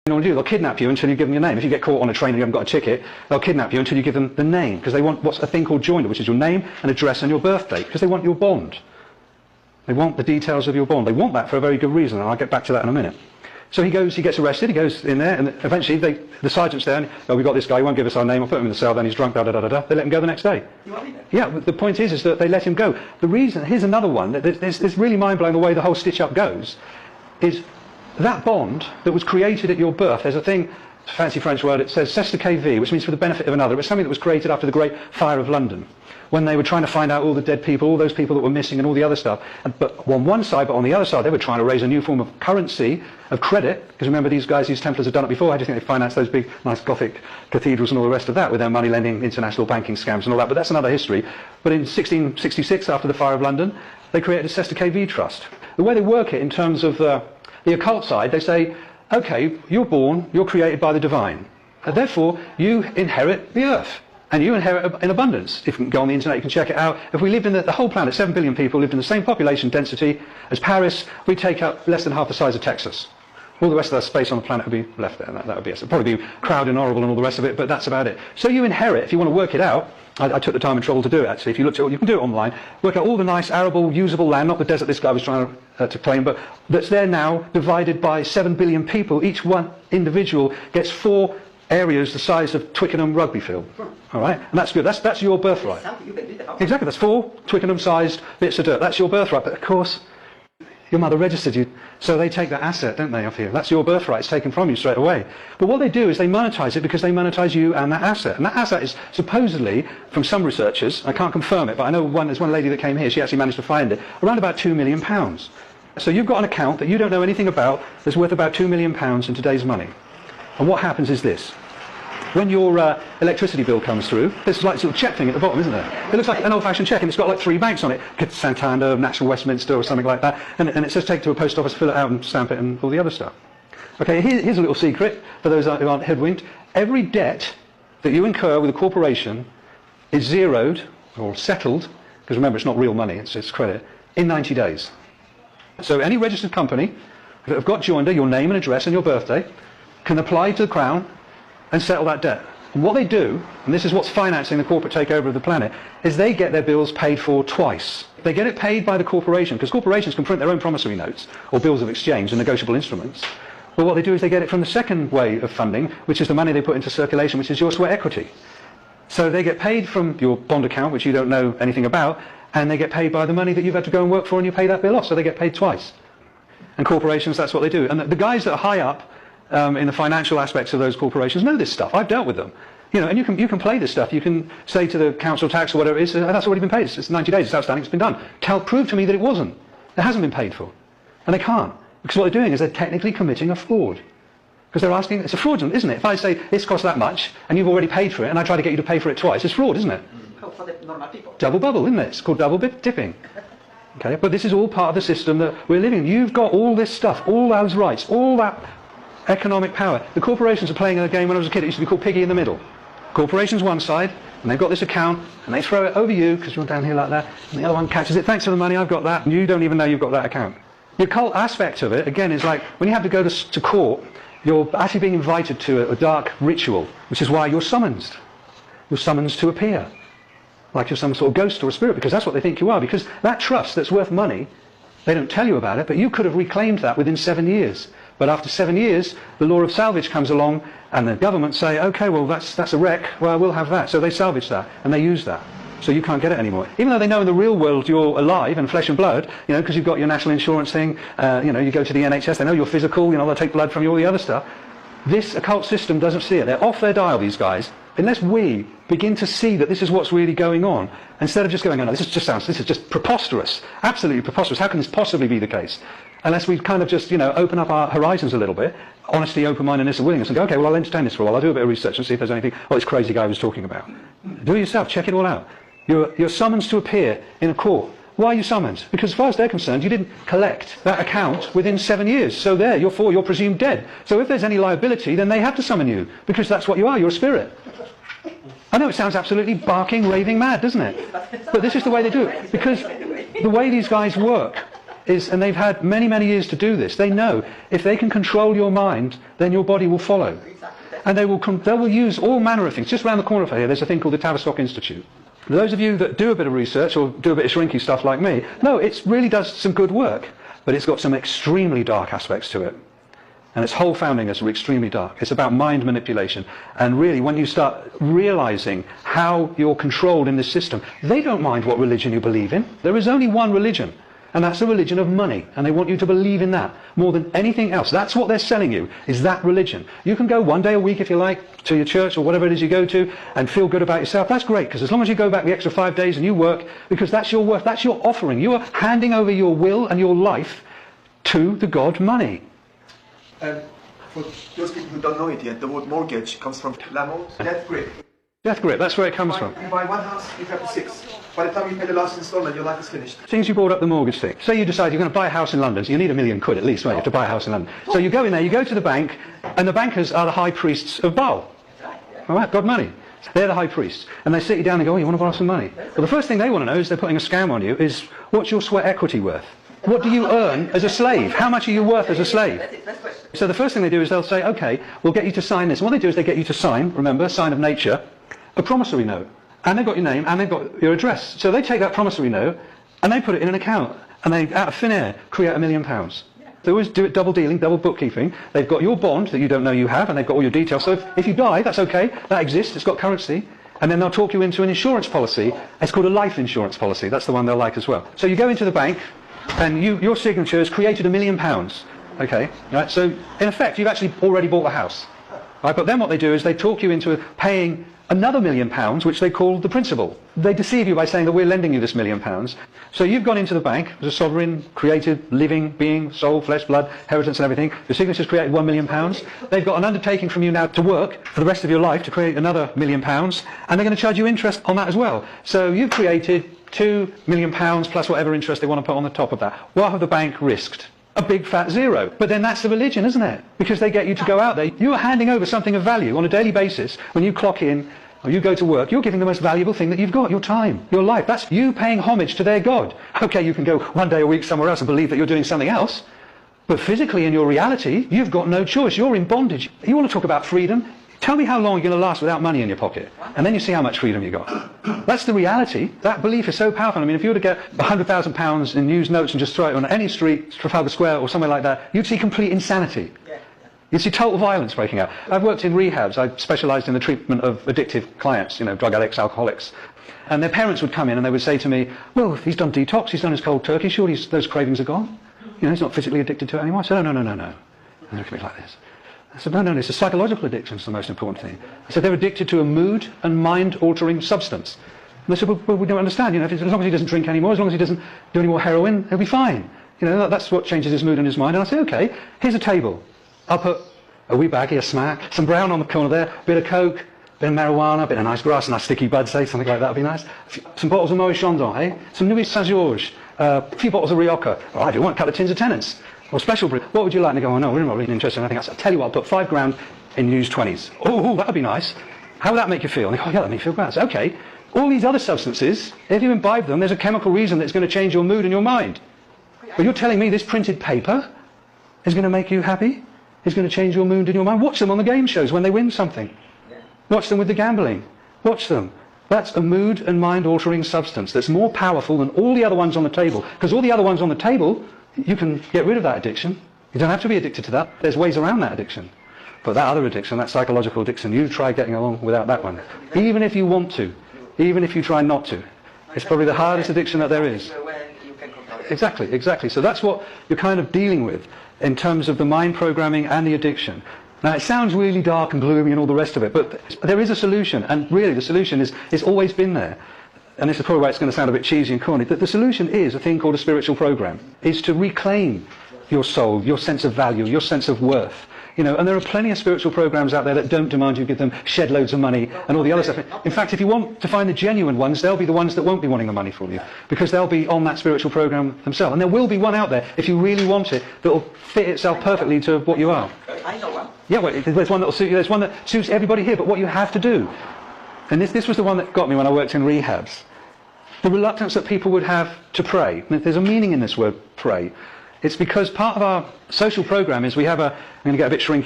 do, they'll kidnap you until you give them your name. If you get caught on a train and you haven't got a ticket, they'll kidnap you until you give them the name, because they want what's a thing called joinder, which is your name and address and your birth date, because they want your bond. They want the details of your bond. They want that for a very good reason, and I'll get back to that in a minute. So he gets arrested, he goes in there, and eventually the sergeant's there, and, oh, we've got this guy, he won't give us our name, I'll put him in the cell, then he's drunk, da-da-da-da-da. They let him go the next day. Yeah, but the point is that they let him go. The reason, here's another one, it's really mind-blowing the way the whole stitch-up goes, is that bond that was created at your birth, there's a thing, it's a fancy French word, it says c'est que vie, which means for the benefit of another. It was something that was created after the Great Fire of London, when they were trying to find out all the dead people, all those people that were missing and all the other stuff. But on one side, but on the other side, they were trying to raise a new form of currency, of credit, because remember these guys, these Templars had done it before. How do you think they financed those big, nice Gothic cathedrals and all the rest of that with their money lending, international banking scams and all that? But that's another history. But in 1666, after the Fire of London, they created a c'est que vie trust. The way they work it in terms of the occult side, they say, okay, you're born, you're created by the divine, and therefore you inherit the earth. And you inherit in abundance. If you can go on the internet, you can check it out. If we lived in the whole planet, 7 billion people lived in the same population density as Paris, we'd take up less than half the size of Texas. All the rest of that space on the planet would be left there. That would be it. It'd probably be crowded and horrible and all the rest of it, but that's about it. So you inherit, if you want to work it out, I took the time and trouble to do it actually. If you looked at it, you can do it online, work out all the nice arable, usable land, not the desert this guy was trying to claim, but that's there now, divided by 7 billion people. Each one individual gets 4 areas the size of Twickenham rugby field. All right, and that's good. That's your birthright. Exactly, that's 4 Twickenham-sized bits of dirt. That's your birthright. But of course, your mother registered you, so they take that asset, don't they, off you? That's your birthright. It's taken from you straight away. But what they do is they monetize it because they monetize you and that asset. And that asset is supposedly, from some researchers, I can't confirm it, but I know there's one lady that came here. She actually managed to find it, around about £2 million. So you've got an account that you don't know anything about that's worth about £2 million in today's money. And what happens is this. When your electricity bill comes through, there's like a little check thing at the bottom, isn't there? It looks like an old-fashioned check, and it's got like 3 banks on it. Santander, National Westminster, or something like that. And it says take it to a post office, fill it out, and stamp it, and all the other stuff. Okay, here's a little secret for those who aren't hoodwinked. Every debt that you incur with a corporation is zeroed, or settled, because remember, it's not real money, it's credit, in 90 days. So any registered company that have got joinder, your name and address and your birthday, can apply to the Crown and settle that debt. And what they do, and this is what's financing the corporate takeover of the planet, is they get their bills paid for twice. They get it paid by the corporation, because corporations can print their own promissory notes, or bills of exchange and negotiable instruments. But what they do is they get it from the second way of funding, which is the money they put into circulation, which is your sweat equity. So they get paid from your bond account, which you don't know anything about, and they get paid by the money that you've had to go and work for and you pay that bill off, so they get paid twice. And corporations, that's what they do. And the guys that are high up in the financial aspects of those corporations know this stuff. I've dealt with them. You know, and you can play this stuff. You can say to the council tax or whatever it is, that's already been paid. It's 90 days, it's outstanding, it's been done. Prove to me that it wasn't. It hasn't been paid for. And they can't. Because what they're doing is they're technically committing a fraud. Because they're asking, it's a fraudulent, isn't it? If I say, this costs that much, and you've already paid for it, and I try to get you to pay for it twice, it's fraud, isn't it? For the normal people. Double bubble, isn't it? It's called double dipping. Okay, but this is all part of the system that we're living in. You've got all this stuff, all those rights, all that economic power. The corporations are playing a game when I was a kid. It used to be called piggy in the middle. Corporations one side, and they've got this account, and they throw it over you, because you're down here like that, and the other one catches it. Thanks for the money, I've got that. And you don't even know you've got that account. The occult aspect of it, again, is like when you have to go to court, you're actually being invited to a dark ritual, which is why you're summoned. You're summoned to appear. Like you're some sort of ghost or a spirit, because that's what they think you are. Because that trust that's worth money, they don't tell you about it, but you could have reclaimed that within 7 years. But after 7 years, the law of salvage comes along, and the government say, okay, well, that's a wreck, well, we'll have that. So they salvage that, and they use that. So you can't get it anymore. Even though they know in the real world you're alive and flesh and blood, you know, because you've got your national insurance thing, you know, you go to the NHS, they know you're physical, you know, they'll take blood from you, all the other stuff. This occult system doesn't see it. They're off their dial, these guys. Unless we begin to see that this is what's really going on, instead of just going, oh, no, this is just preposterous, absolutely preposterous. How can this possibly be the case? Unless we kind of just, you know, open up our horizons a little bit, honesty, open-mindedness and willingness, and go, okay, well, I'll entertain this for a while. I'll do a bit of research and see if there's anything, this crazy guy was talking about. Do it yourself. Check it all out. You're summoned to appear in a court. Why are you summoned? Because as far as they're concerned, you didn't collect that account within 7 years. So there, you're presumed dead. So if there's any liability, then they have to summon you, because that's what you are. You're a spirit. I know it sounds absolutely barking, raving mad, doesn't it? But this is the way they do it. Because the way these guys work and they've had many, many years to do this. They know if they can control your mind, then your body will follow. And they will use all manner of things. Just around the corner from here, there's a thing called the Tavistock Institute. Those of you that do a bit of research or do a bit of shrinky stuff like me, no, it really does some good work, but it's got some extremely dark aspects to it. And its whole founding is extremely dark. It's about mind manipulation. And really, when you start realizing how you're controlled in this system, they don't mind what religion you believe in. There is only one religion, and that's the religion of money. And they want you to believe in that more than anything else. That's what they're selling you, is that religion. You can go one day a week, if you like, to your church or whatever it is you go to and feel good about yourself. That's great, because as long as you go back the extra 5 days and you work, because that's your work, that's your offering. You are handing over your will and your life to the god money. For those people who don't know it yet, the word mortgage comes from Lamont, death grip. Death grip, that's where it comes from. You buy one house, you have 6. By the time you pay the last installment, your life is finished. Since you brought up the mortgage thing, say you decide you're going to buy a house in London, so you need £1 million at least, right? You have to buy a house in London. So you go in there, you go to the bank, and the bankers are the high priests of Baal. All right, God money. They're the high priests. And they sit you down and go, oh, you want to borrow some money? Well, the first thing they want to know is they're putting a scam on you is, what's your sweat equity worth? What do you earn as a slave? How much are you worth as a slave? So the first thing they do is they'll say, okay, we'll get you to sign this. And what they do is they get you to sign, remember, sign of nature, a promissory note. And they've got your name and they've got your address. So they take that promissory note and they put it in an account. And they, out of thin air, create £1 million. They always do it double dealing, double bookkeeping. They've got your bond that you don't know you have, and they've got all your details. So if you die, that's okay. That exists. It's got currency. And then they'll talk you into an insurance policy. It's called a life insurance policy. That's the one they'll like as well. So you go into the bank, and your signature has created £1 million. Okay, right? So in effect, you've actually already bought the house. Right? But then what they do is they talk you into paying another £1 million, which they call the principal. They deceive you by saying that we're lending you this £1 million. So you've gone into the bank as a sovereign, created, living being, soul, flesh, blood, inheritance and everything. Your signature's created £1 million. They've got an undertaking from you now to work for the rest of your life to create another £1 million, and they're going to charge you interest on that as well. So you've created £2 million plus whatever interest they want to put on the top of that. What have the bank risked? A big fat zero. But then that's the religion, isn't it? Because they get you to go out there. You are handing over something of value on a daily basis. When you clock in or you go to work, you're giving the most valuable thing that you've got, your time, your life. That's you paying homage to their God. Okay, you can go one day a week somewhere else and believe that you're doing something else. But physically in your reality, you've got no choice. You're in bondage. You want to talk about freedom? Tell me how long you're going to last without money in your pocket. And then you see how much freedom you got. That's the reality. That belief is so powerful. I mean, if you were to get £100,000 in news notes and just throw it on any street, Trafalgar Square or somewhere like that, you'd see complete insanity. You'd see total violence breaking out. I've worked in rehabs. I specialised in the treatment of addictive clients, drug addicts, alcoholics. And their parents would come in and they would say to me, well, he's done detox, he's done his cold turkey, surely those cravings are gone. He's not physically addicted to it anymore. I said, no. And they look at me like this. I said, no, it's a psychological addiction is the most important thing. I said, they're addicted to a mood and mind-altering substance. And they said, well, we don't understand. As long as he doesn't drink anymore, as long as he doesn't do any more heroin, he'll be fine. That's what changes his mood and his mind. And I said, okay, here's a table. I'll put a wee baggie, a smack, some brown on the corner there, a bit of coke, a bit of marijuana, a bit of nice grass, a nice sticky bud, say, something like that would be nice. Some bottles of Moet Chandon, eh? Some Nuit Saint-Georges, a few bottles of Rioja. All right, if you want, a couple of tins of Tennent's. Or special brew. What would you like? And they go, oh no, we're not really interested in anything else. I'll tell you what, I'll put £5 in used 20s. Oh, that would be nice. How would that make you feel? And they go, oh yeah, that makes me feel great. I say, okay, all these other substances, if you imbibe them, there's a chemical reason that's going to change your mood and your mind. But you're telling me this printed paper is going to make you happy? Is going to change your mood and your mind? Watch them on the game shows when they win something. Watch them with the gambling. Watch them. That's a mood and mind altering substance that's more powerful than all the other ones on the table. Because all the other ones on the table, you can get rid of that addiction. You don't have to be addicted to that. There's ways around that addiction. But that other addiction, that psychological addiction, you try getting along without that one. Even if you want to. Even if you try not to. It's probably the hardest addiction that there is. Exactly. So that's what you're kind of dealing with in terms of the mind programming and the addiction. Now it sounds really dark and gloomy and all the rest of it, but there is a solution. And really the solution is always been there. And this is probably why it's going to sound a bit cheesy and corny, that the solution is a thing called a spiritual program, is to reclaim your soul, your sense of value, your sense of worth. And there are plenty of spiritual programs out there that don't demand you give them shed loads of money and all the other stuff. In fact, if you want to find the genuine ones, they'll be the ones that won't be wanting the money from you, because they'll be on that spiritual program themselves. And there will be one out there, if you really want it, that will fit itself perfectly to what you are. I know one. Yeah, well, there's one that will suit you, there's one that suits everybody here, but what you have to do. And this was the one that got me when I worked in rehabs. the reluctance that people would have to pray. And if there's a meaning in this word pray, it's because part of our social program is we have a, I'm going to get a bit shrinky,